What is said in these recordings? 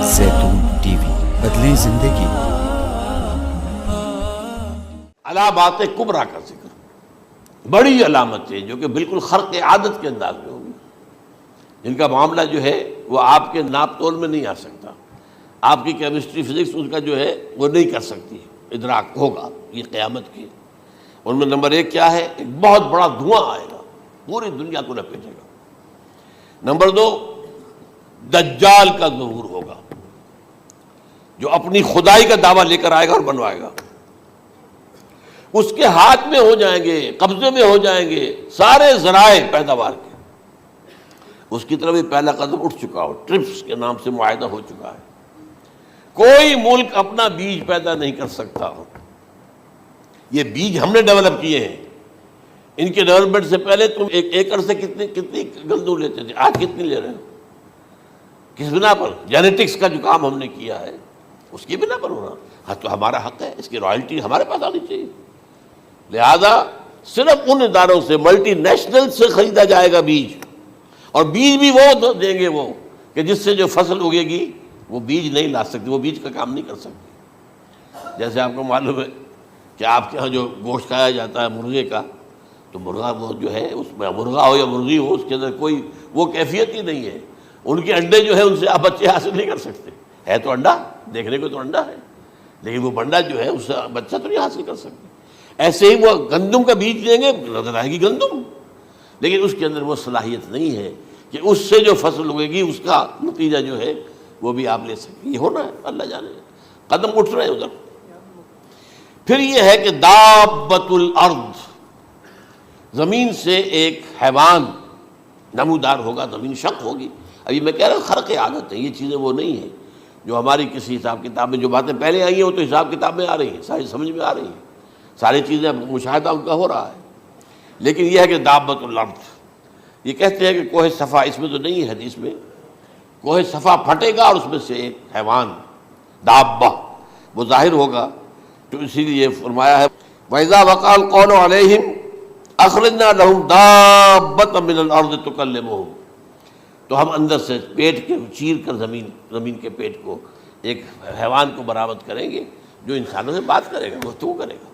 زیتون T V, بدلیں زندگی۔ علامات کبریٰ کا ذکر، بڑی علامتیں جو کہ بالکل خرق عادت کے انداز میں ہوگی، جن کا معاملہ جو ہے وہ آپ کے ناپ تول میں نہیں آ سکتا، آپ کی کیمسٹری فزکس اس کا جو ہے وہ نہیں کر سکتی، ادراک ہوگا یہ قیامت کی۔ ان میں نمبر 1 کیا ہے؟ ایک بہت بڑا دھواں آئے گا، پوری دنیا کو لپیٹے گا۔ نمبر 2، دجال کا ظہور ہوگا، جو اپنی خدائی کا دعویٰ لے کر آئے گا اور بنوائے گا۔ اس کے ہاتھ میں ہو جائیں گے، قبضے میں ہو جائیں گے سارے ذرائع پیداوار کے۔ اس کی طرف پہلا قدم اٹھ چکا ہو، ٹرپس کے نام سے معاہدہ ہو چکا ہے۔ کوئی ملک اپنا بیج پیدا نہیں کر سکتا ہو، یہ بیج ہم نے ڈیولپ کیے ہیں۔ ان کے ڈیولپمنٹ سے پہلے تم ایک ایکڑ سے کتنی گندم لیتے تھے، آج کتنی لے رہے ہو؟ کس بنا پر؟ جینیٹکس کا جو کام ہم نے کیا ہے اس کی بنا پر ہونا۔ ہاں تو ہمارا حق ہے، اس کی رائلٹی ہمارے پاس آنی چاہیے۔ لہذا صرف ان اداروں سے، ملٹی نیشنل سے خریدا جائے گا بیج، اور بیج بھی وہ دیں گے وہ کہ جس سے جو فصل اگے گی وہ بیج نہیں لا سکتی، وہ بیج کا کام نہیں کر سکتی۔ جیسے آپ کو معلوم ہے کہ آپ کے ہاں جو گوشت کھایا جاتا ہے مرغے کا، تو مرغا وہ جو ہے اس میں، مرغا ہو یا مرغی ہو، اس کے اندر کوئی وہ کیفیت ہی نہیں ہے۔ ان کے انڈے جو ہے ان سے آپ بچے حاصل نہیں کر سکتے، ہے تو انڈا، دیکھنے کو تو انڈا ہے، لیکن وہ بنڈا جو ہے اس سے بچہ تو نہیں حاصل کر سکتے۔ ایسے ہی وہ گندم کا بیج دیں گے، نظر آئے گی گندم، لیکن اس کے اندر وہ صلاحیت نہیں ہے کہ اس سے جو فصل اگے گی اس کا نتیجہ جو ہے وہ بھی آپ لے سکیں۔ یہ ہونا ہے، اللہ جانے، قدم اٹھ رہے ہیں ادھر۔ پھر یہ ہے کہ دابۃ الارض، زمین سے ایک حیوان نمودار ہوگا، زمین شق ہوگی۔ ابھی میں کہہ رہا ہوں خرق عادت ہے، یہ چیزیں وہ نہیں ہیں جو ہماری کسی حساب کتاب میں جو باتیں پہلے آئی ہیں وہ تو حساب کتاب میں آ رہی ہیں، ساری سمجھ میں آ رہی ہیں، ساری چیزیں مشاہدہ ان کا ہو رہا ہے۔ لیکن یہ ہے کہ دابۃ الارض، یہ کہتے ہیں کہ کوہ صفا، اس میں تو نہیں ہے حدیث میں، کوہ صفا پھٹے گا اور اس میں سے ایک حیوان دابہ وہ ظاہر ہوگا، تو اسی لیے فرمایا ہے وَإِذَا وَقَعَ الْقَوْلُ عَلَيْهِمْ أَخْرَجْنَا لَهُمْ دَابَّةً مِّنَ الْأَرْضِ تُكَلِّمُهُمْ، تو ہم اندر سے پیٹ کے چیر کر زمین کے پیٹ کو ایک حیوان کو برآمد کریں گے جو انسانوں سے بات کرے گا، گفتگو کرے گا۔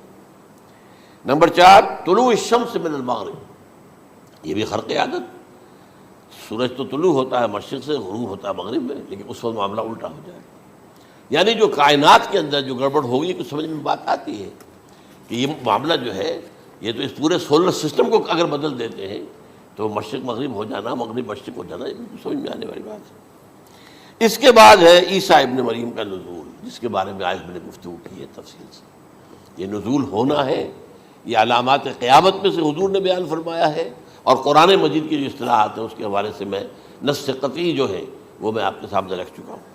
نمبر 4، طلوع الشمس من المغرب، یہ بھی خرق عادت۔ سورج تو طلوع ہوتا ہے مشرق سے، غروب ہوتا ہے مغرب میں، لیکن اس وقت معاملہ الٹا ہو جائے، یعنی جو کائنات کے اندر جو گڑبڑ ہوگی کچھ سمجھ میں بات آتی ہے کہ یہ معاملہ جو ہے، یہ تو اس پورے سولر سسٹم کو اگر بدل دیتے ہیں تو مشرق مغرب ہو جانا، مغرب مشرق ہو جانا، یہ سمجھ میں آنے والی بات ہے۔ اس کے بعد ہے عیسیٰ ابن مریم کا نزول، جس کے بارے میں آج میں نے گفتگو کی ہے تفصیل سے۔ یہ نزول ہونا ہے، یہ علامات قیامت میں سے حضور نے بیان فرمایا ہے، اور قرآن مجید کی جو اصطلاحات ہیں اس کے حوالے سے میں نص قطعی جو ہے وہ میں آپ کے سامنے رکھ چکا ہوں۔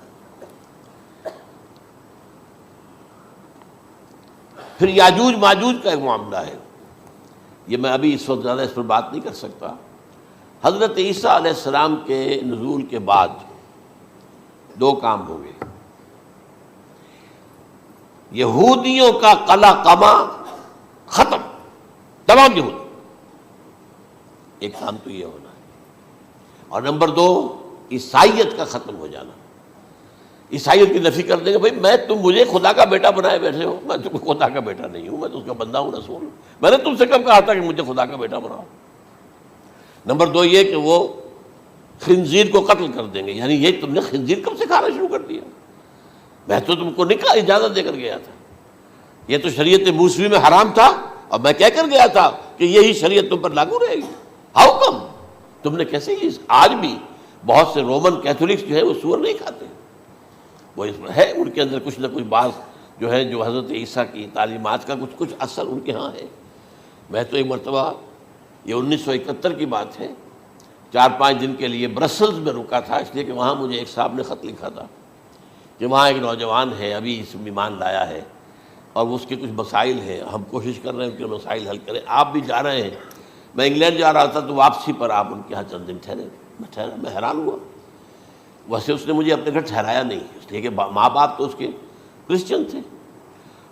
پھر یاجوج ماجوج کا ایک معاملہ ہے، یہ میں ابھی اس وقت زیادہ اس پر بات نہیں کر سکتا۔ حضرت عیسیٰ علیہ السلام کے نزول کے بعد 2 کام ہوں گے، یہودیوں کا قلع قمع ختم، تمام یہود، ایک کام تو یہ ہونا ہے، اور نمبر 2 عیسائیت کا ختم ہو جانا۔ عیسائیت کی نفی کر دیں گے، بھائی تم مجھے خدا کا بیٹا بنائے بیٹھے ہو، میں تم خدا کا بیٹا نہیں ہوں، میں تو اس کا بندہ ہوں، رسول ہوں، میں نے تم سے کب کہا تھا کہ مجھے خدا کا بیٹا بناؤ۔ نمبر 2 یہ کہ وہ خنزیر کو قتل کر دیں گے، یعنی یہ تم نے خنزیر کب سے کھانا شروع کر دیا؟ میں تو تم کو نکاح اجازت دے کر گیا تھا، یہ تو شریعت موسوی میں حرام تھا، اور میں کہہ کر گیا تھا کہ یہی شریعت تم پر لاگو رہے گی، ہاؤ کم تم نے کیسے یہ؟ آج بھی بہت سے رومن کیتھولکس جو ہے وہ سور نہیں کھاتے، وہ اس میں ہے ان کے اندر کچھ نہ کچھ بات جو ہے جو حضرت عیسیٰ کی تعلیمات کا کچھ اثر ان کے ہاں ہے۔ میں تو ایک مرتبہ، یہ 1971 کی بات ہے، 4-5 دن کے لیے برسلز میں رکا تھا، اس لیے کہ وہاں مجھے ایک صاحب نے خط لکھا تھا کہ وہاں ایک نوجوان ہے، ابھی اس ایمان لایا ہے، اور اس کے کچھ مسائل ہیں، ہم کوشش کر رہے ہیں ان کے مسائل حل کریں، آپ بھی جا رہے ہیں۔ میں انگلینڈ جا رہا تھا تو واپسی پر آپ ان کے یہاں چند دن ٹھہرے، میں حیران ہوا۔ ویسے اس نے مجھے اپنے گھر ٹھہرایا نہیں، اس لیے کہ ماں باپ تو اس کے کرسچن تھے،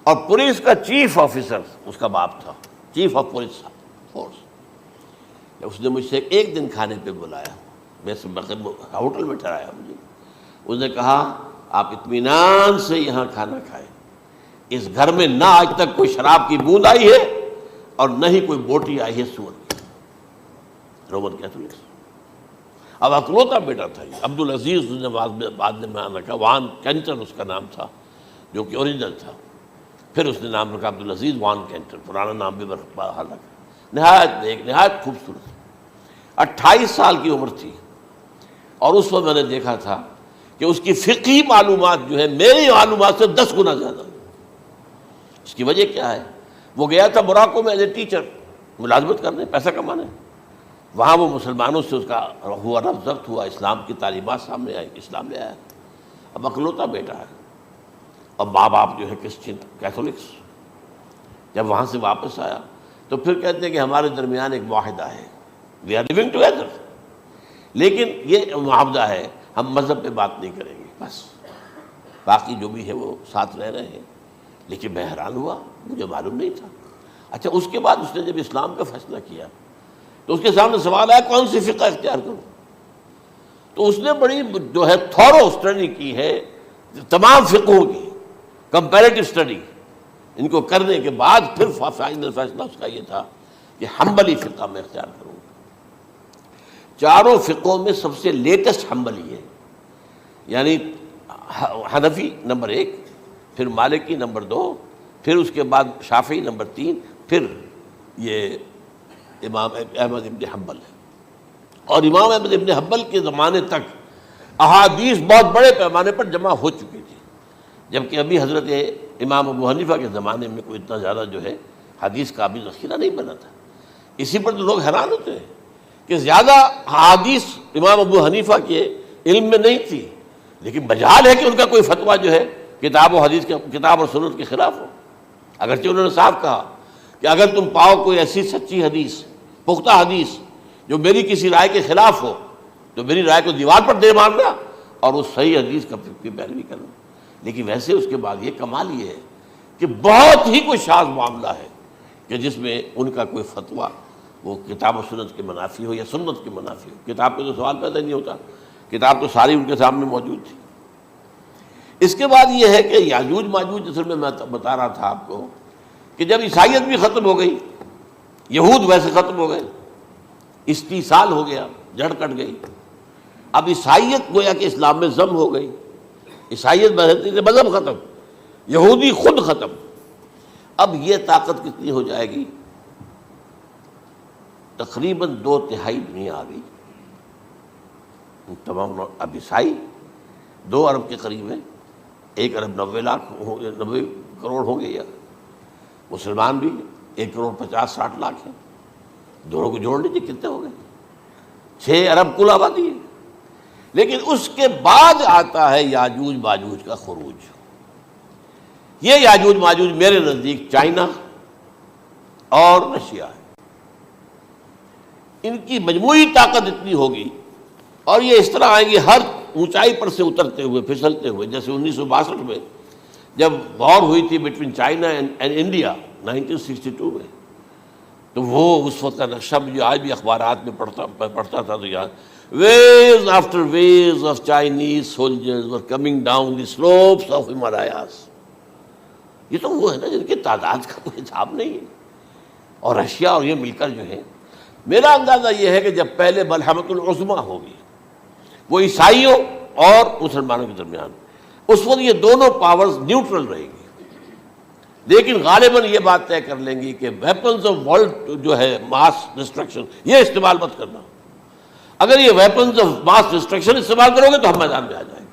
اور پولیس کا چیف آفیسر اس کا باپ تھا، چیف آف پولیس فورس۔ اس نے مجھ سے 1 دن کھانے پہ بلایا، میں ہوٹل میں ٹھہرایا مجھے، اس نے کہا آپ اطمینان سے یہاں کھانا کھائیں، اس گھر میں نہ آج تک کوئی شراب کی بوند آئی ہے اور نہ ہی کوئی بوٹی آئی ہے سور کی۔ Roman Catholics. اب اکلوتا بیٹا تھا یہ عبدالعزیز، اس نے بعد میں نام رکھا، وان کینٹر اس کا نام تھا جو کہ اوریجنل تھا، پھر اس نے نام رکھا عبدالعزیز وان کینٹر، پرانا نام بھی بحال رکھا۔ نہایت نیک، نہایت خوبصورت، 28 سال کی عمر تھی، اور اس وقت میں نے دیکھا تھا کہ اس کی فقہی معلومات جو ہے میری معلومات سے 10 گنا زیادہ۔ اس کی وجہ کیا ہے؟ وہ گیا تھا موراکو میں ایز اے ٹیچر ملازمت کرنے، پیسہ کمانے، وہاں وہ مسلمانوں سے اس کا ہوا رفع ضبط ہوا، اسلام کی تعلیمات سامنے آئی، اسلام لے آیا۔ اب اکلوتا بیٹا ہے، اور ماں باپ جو ہے کرسچن کیتھولکس۔ جب وہاں سے واپس آیا تو پھر کہتے ہیں کہ ہمارے درمیان ایک معاہدہ ہے، وی آر لیونگ ٹوگیدر، لیکن یہ معاہدہ ہے ہم مذہب پہ بات نہیں کریں گے، بس باقی جو بھی ہے وہ ساتھ رہ رہے ہیں۔ لیکن میں حیران ہوا، مجھے معلوم نہیں تھا۔ اچھا، اس کے بعد اس نے جب اسلام کا فیصلہ کیا تو اس کے سامنے سوال آیا کون سی فقہ اختیار کروں؟ تو اس نے بڑی جو ہے تھورو اسٹڈی کی ہے تمام فقہوں کی، کمپیریٹو اسٹڈی، ان کو کرنے کے بعد پھر فائنل فیصلہ اس کا یہ تھا کہ حنبلی فقہ میں اختیار کروں۔ چاروں فقہوں میں سب سے لیٹسٹ حنبلی ہے، یعنی حنفی نمبر 1، پھر مالکی نمبر 2، پھر اس کے بعد شافعی نمبر 3، پھر یہ امام احمد ابن حنبل ہے۔ اور امام احمد ابن حنبل کے زمانے تک احادیث بہت بڑے پیمانے پر جمع ہو چکی تھی، جبکہ ابھی حضرت امام ابو حنیفہ کے زمانے میں کوئی اتنا زیادہ جو ہے حدیث کا بھی ذخیرہ نہیں بنا تھا۔ اسی پر تو لوگ حیران ہوتے ہیں کہ زیادہ حدیث امام ابو حنیفہ کے علم میں نہیں تھی، لیکن مجال ہے کہ ان کا کوئی فتویٰ جو ہے کتاب و حدیث کے، کتاب اور سنت کے خلاف ہو۔ اگرچہ انہوں نے صاف کہا کہ اگر تم پاؤ کوئی ایسی سچی حدیث، پختہ حدیث جو میری کسی رائے کے خلاف ہو تو میری رائے کو دیوار پر دے مارنا اور اس صحیح حدیث کا پیروی کرنا۔ لیکن ویسے اس کے بعد یہ کمال یہ ہے کہ بہت ہی کوئی شاذ معاملہ ہے کہ جس میں ان کا کوئی فتویٰ وہ کتاب و سنت کے منافی ہو یا سنت کے منافی ہو۔ کتاب پہ تو سوال پیدا نہیں ہوتا، کتاب تو ساری ان کے سامنے موجود تھی۔ اس کے بعد یہ ہے کہ یاجوج ماجوج، اصل میں بتا رہا تھا آپ کو کہ جب عیسائیت بھی ختم ہو گئی، یہود ویسے ختم ہو گئے، استیصال ہو گیا، جڑ کٹ گئی، اب عیسائیت گویا کہ اسلام میں ضم ہو گئی، عیسائیت مذہب ختم، یہودی خود ختم۔ اب یہ طاقت کتنی ہو جائے گی؟ تقریباً 2/3 دنیا آ گئی، تمام اب عیسائی 2 ارب کے قریب ہیں، 1 ارب 90 کروڑ ہوں گے، یا مسلمان بھی 1 کروڑ 50-60 لاکھ ہیں، دونوں کو جوڑ لیجیے کتنے ہو گئے، 6 ارب کل آبادی ہے۔ لیکن اس کے بعد آتا ہے یاجوج ماجوج کا خروج۔ یہ یاجوج ماجوج میرے نزدیک چائنا اور رشیا ہے، ان کی مجموعی طاقت اتنی ہوگی، اور یہ اس طرح آئیں گے ہر اونچائی پر سے اترتے ہوئے، پھسلتے ہوئے، جیسے 1962 میں جب وار ہوئی تھی بٹوین چائنا اینڈ انڈیا 1962 میں، تو وہ اس وقت کا نقشہ مجھے آج بھی اخبارات میں پڑھتا تھا تو یاد، waves after waves of Chinese soldiers were coming down the slopes of Himalayas۔ یہ تو وہ ہے نا جن کی تعداد کا کوئی حساب نہیں ہے، اور رشیا اور یہ مل کر جو ہے، میرا اندازہ یہ ہے کہ جب پہلے ملحمۃ العظمیٰ ہوگی وہ عیسائیوں اور مسلمانوں کے درمیان، اس وقت یہ دونوں پاورز نیوٹرل رہے گی، لیکن غالباً یہ بات طے کر لیں گی کہ ویپنز آف ورلڈ جو ہے ماس ڈسٹرکشن، یہ استعمال مت کرنا، اگر یہ ویپنز آف ماس ڈسٹرکشن استعمال کرو گے تو ہم میدان میں آ جائیں گے۔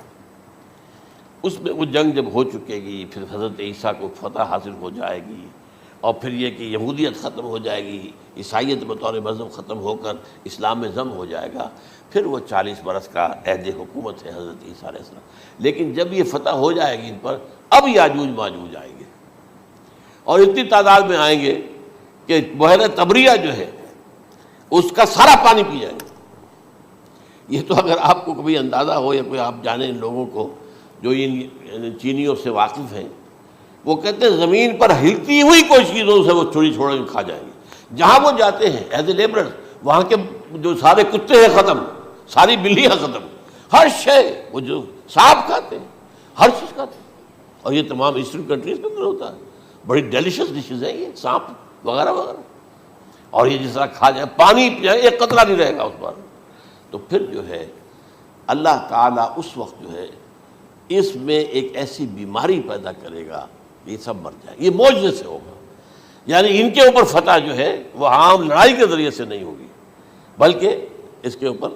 اس میں وہ جنگ جب ہو چکے گی، پھر حضرت عیسیٰ کو فتح حاصل ہو جائے گی، اور پھر یہ کہ یہودیت ختم ہو جائے گی، عیسائیت بطور مذہب ختم ہو کر اسلام میں ضم ہو جائے گا، پھر وہ 40 برس کا عہد حکومت ہے حضرت عیسیٰ علیہ السلام۔ لیکن جب یہ فتح ہو جائے گی ان پر، اب یاجوج ماجوج آئیں گے، اور اتنی تعداد میں آئیں گے کہ بحیرہ طبریہ جو ہے اس کا سارا پانی پی جائیں گے۔ یہ تو اگر آپ کو کبھی اندازہ ہو، یا کوئی آپ جانیں ان لوگوں کو جو ان چینیوں سے واقف ہیں، وہ کہتے ہیں زمین پر ہلتی ہوئی کوئی چیزوں سے وہ چھوڑی چھوڑ کھا جائیں گے۔ جہاں وہ جاتے ہیں ایز اے لیبرر، وہاں کے جو سارے کتے ہیں ختم، ساری بلیاں ختم، ہر شے، وہ جو سانپ کھاتے ہیں، ہر چیز کھاتے ہیں، اور یہ تمام ایسٹرن کنٹریز کے اندر ہوتا ہے، بڑی ڈیلیشس ڈشز ہیں یہ، سانپ وغیرہ وغیرہ، اور یہ جس طرح کھا جائے، پانی پیا ایک قطرہ نہیں رہے گا اس پر. تو پھر جو ہے اللہ تعالیٰ اس وقت جو ہے اس میں ایک ایسی بیماری پیدا کرے گا یہ سب مر جائیں. یہ معجزے سے ہوگا، یعنی ان کے اوپر فتح جو ہے وہ عام لڑائی کے ذریعے سے نہیں ہوگی، بلکہ اس کے اوپر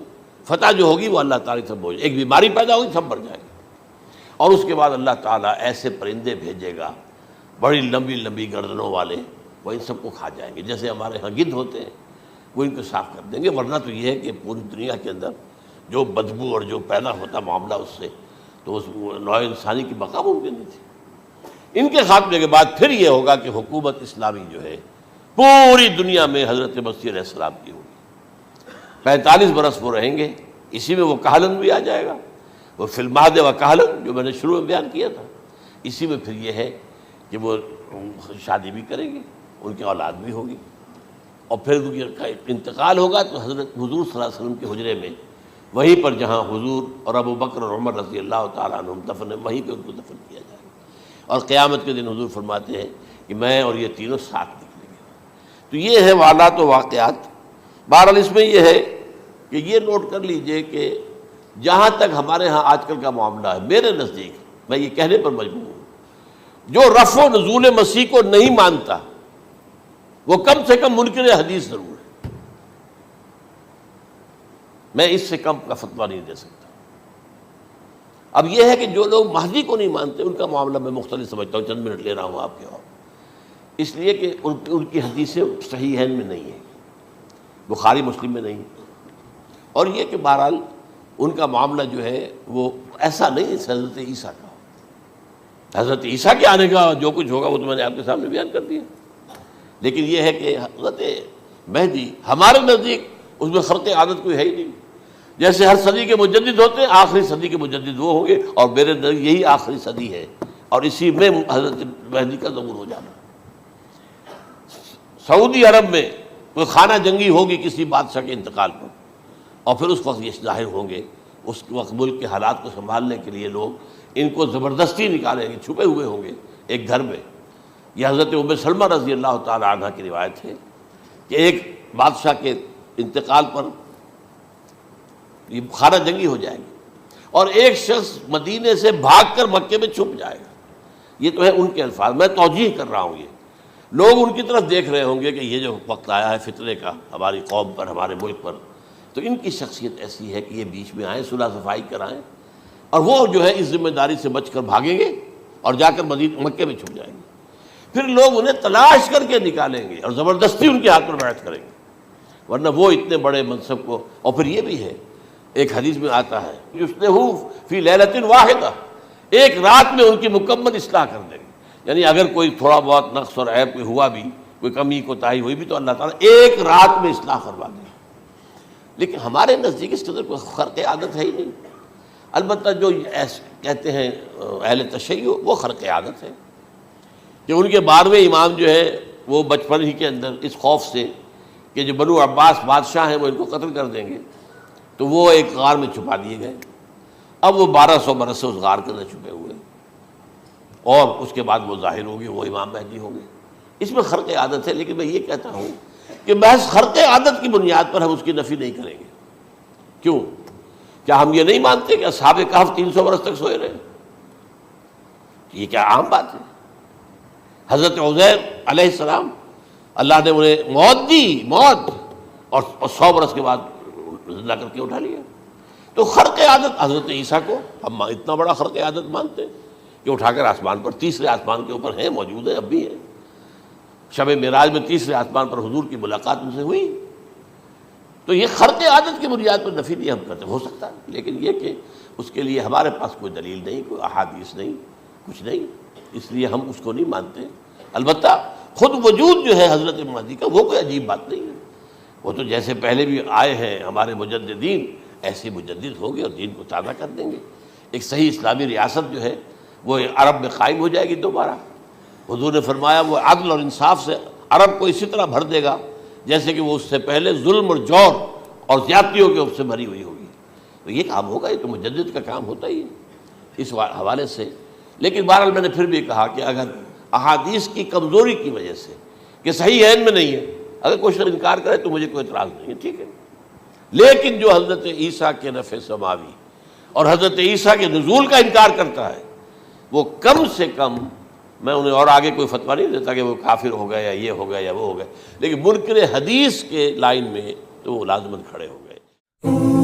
فتح جو ہوگی وہ اللہ تعالیٰ سے بوجھ، ایک بیماری پیدا ہوگی سب مر جائے گا. اور اس کے بعد اللہ تعالیٰ ایسے پرندے بھیجے گا بڑی لمبی لمبی گردنوں والے، وہ ان سب کو کھا جائیں گے. جیسے ہمارے ہاں گدھ ہوتے ہیں وہ ان کو صاف کر دیں گے. ورنہ تو یہ ہے کہ پوری دنیا کے اندر جو بدبو اور جو پیدا ہوتا معاملہ اس سے، تو اس نوع انسانی کی بقا ممکن نہیں تھی. ان کے خاتمے کے بعد پھر یہ ہوگا کہ حکومت اسلامی جو ہے پوری دنیا میں حضرت مسیح علیہ السلام کی ہوگی. 45 برس وہ رہیں گے، اسی میں وہ کہلن بھی آ جائے گا، وہ فی المہد و کہلن جو میں نے شروع میں بیان کیا تھا. اسی میں پھر یہ ہے کہ وہ شادی بھی کریں گے، ان کی اولاد بھی ہوگی، اور پھر ان کا انتقال ہوگا تو حضرت حضور صلی اللہ علیہ وسلم کے حجرے میں، وہیں پر جہاں حضور اور ابو بکر اور عمر رضی اللہ تعالیٰ عنہم دفن ہیں، وہیں پہ ان کو دفن کیا جائے گا. اور قیامت کے دن حضور فرماتے ہیں کہ میں اور یہ تینوں ساتھ نکلیں گے. تو یہ ہے والات و واقعات. بہرحال اس میں یہ ہے کہ یہ نوٹ کر لیجئے کہ جہاں تک ہمارے ہاں آج کل کا معاملہ ہے، میرے نزدیک میں یہ کہنے پر مجبور ہوں، جو رفع و نزول مسیح کو نہیں مانتا وہ کم سے کم منکر حدیث ضرور ہے. میں اس سے کم کا فتویٰ نہیں دے سکتا. اب یہ ہے کہ جو لوگ مہدی کو نہیں مانتے ان کا معاملہ میں مختلف سمجھتا ہوں. چند منٹ لے رہا ہوں آپ کے، اور اس لیے کہ ان کی حدیثیں صحیحین میں نہیں ہیں، بخاری مسلم میں نہیں، اور یہ کہ بہرحال ان کا معاملہ جو ہے وہ ایسا نہیں ہے حضرت عیسیٰ کا. حضرت عیسیٰ کے آنے کا جو کچھ ہوگا وہ تو میں نے آپ کے سامنے بیان کر دیا. لیکن یہ ہے کہ حضرت مہدی ہمارے نزدیک اس میں خرق عادت کوئی ہے ہی نہیں. جیسے ہر صدی کے مجدد ہوتے ہیں، آخری صدی کے مجدد وہ ہوں گے، اور میرے نزدیک یہی آخری صدی ہے، اور اسی میں حضرت مہدی کا ظہور ہو جانا. سعودی عرب میں کوئی خانہ جنگی ہوگی کسی بادشاہ کے انتقال پر، اور پھر اس وقت یہ ظاہر ہوں گے. اس وقت ملک کے حالات کو سنبھالنے کے لیے لوگ ان کو زبردستی نکالیں گے، چھپے ہوئے ہوں گے ایک گھر میں. یہ حضرت ام سلمہ رضی اللہ تعالی عنہ کی روایت ہے کہ ایک بادشاہ کے انتقال پر یہ خانہ جنگی ہو جائے گی، اور ایک شخص مدینے سے بھاگ کر مکے میں چھپ جائے گا. یہ تو ہے ان کے الفاظ، میں توجیہ کر رہا ہوں. یہ لوگ ان کی طرف دیکھ رہے ہوں گے کہ یہ جو وقت آیا ہے فتنے کا ہماری قوم پر، ہمارے ملک پر، تو ان کی شخصیت ایسی ہے کہ یہ بیچ میں آئیں، صلح صفائی کرائیں، اور وہ جو ہے اس ذمہ داری سے بچ کر بھاگیں گے اور جا کر مکے میں چھپ جائیں گے. پھر لوگ انہیں تلاش کر کے نکالیں گے اور زبردستی ان کے ہاتھ پر بیعت کریں گے، ورنہ وہ اتنے بڑے منصب کو. اور پھر یہ بھی ہے، ایک حدیث میں آتا ہے یصلحو فی لیلۃ واحدہ، ایک رات میں ان کی مکمل اصلاح کر دیں گے. یعنی اگر کوئی تھوڑا بہت نقص اور عیب کوئی ہوا بھی، کوئی کمی کوتاہی ہوئی بھی، تو اللہ تعالیٰ ایک رات میں اصلاح کروا دیں. لیکن ہمارے نزدیک اس قدر کوئی خرق عادت ہے ہی نہیں. البتہ جو کہتے ہیں اہل تشیع، وہ خرق عادت ہے کہ ان کے 12ویں امام جو ہے وہ بچپن ہی کے اندر اس خوف سے کہ جو بنو عباس بادشاہ ہیں وہ ان کو قتل کر دیں گے، تو وہ ایک غار میں چھپا دیے گئے. اب وہ 1200 برس سے اس غار کے اندر چھپے ہوئے، اور اس کے بعد وہ ظاہر ہوگی، وہ امام مہدی ہوں گے. اس میں خرق عادت ہے. لیکن میں یہ کہتا ہوں کہ محض خرق عادت کی بنیاد پر ہم اس کی نفی نہیں کریں گے. کیوں؟ کیا ہم یہ نہیں مانتے کہ اصحاب کہف 300 برس تک سوئے رہے؟ یہ کیا عام بات ہے؟ حضرت عزیر علیہ السلام اللہ نے انہیں موت دی، موت، اور 100 برس کے بعد زندہ کر کے اٹھا لیا. تو خرق عادت حضرت عیسیٰ کو ہم اتنا بڑا خرق عادت مانتے ہیں کہ اٹھا کر آسمان پر، تیسرے آسمان کے اوپر ہیں، موجود ہیں، اب بھی ہیں. شب معراج میں تیسرے آسمان پر حضور کی ملاقات ان سے ہوئی. تو یہ خرق عادت کی بنیاد پر نفی نہیں ہم کرتے. ہو سکتا ہے، لیکن یہ کہ اس کے لیے ہمارے پاس کوئی دلیل نہیں، کوئی احادیث نہیں، کچھ نہیں، اس لیے ہم اس کو نہیں مانتے. البتہ خود وجود جو ہے حضرت مہدی کا وہ کوئی عجیب بات نہیں ہے. وہ تو جیسے پہلے بھی آئے ہیں ہمارے مجددین، ایسے مجدد ہوں گے اور دین کو تازہ کر دیں گے. ایک صحیح اسلامی ریاست جو ہے وہ عرب میں قائم ہو جائے گی دوبارہ. حضور نے فرمایا وہ عدل اور انصاف سے عرب کو اسی طرح بھر دے گا جیسے کہ وہ اس سے پہلے ظلم اور جور اور زیادتیوں کے سے بھری ہوئی ہوگی. تو یہ کام ہوگا، یہ تو مجدد کا کام ہوتا ہی ہے. اس حوالے سے. لیکن بہرحال میں نے پھر بھی کہا کہ اگر احادیث کی کمزوری کی وجہ سے کہ صحیح عین میں نہیں ہے، اگر کوئی شخص انکار کرے تو مجھے کوئی اعتراض نہیں ہے، ٹھیک ہے. لیکن جو حضرت عیسیٰ کے نفع سماوی اور حضرت عیسیٰ کے نزول کا انکار کرتا ہے، وہ کم سے کم، میں انہیں اور آگے کوئی فتویٰ نہیں دیتا کہ وہ کافر ہو گئے یا یہ ہو گئے یا وہ ہو گئے، لیکن منکر حدیث کے لائن میں تو وہ لازماً کھڑے ہو گئے.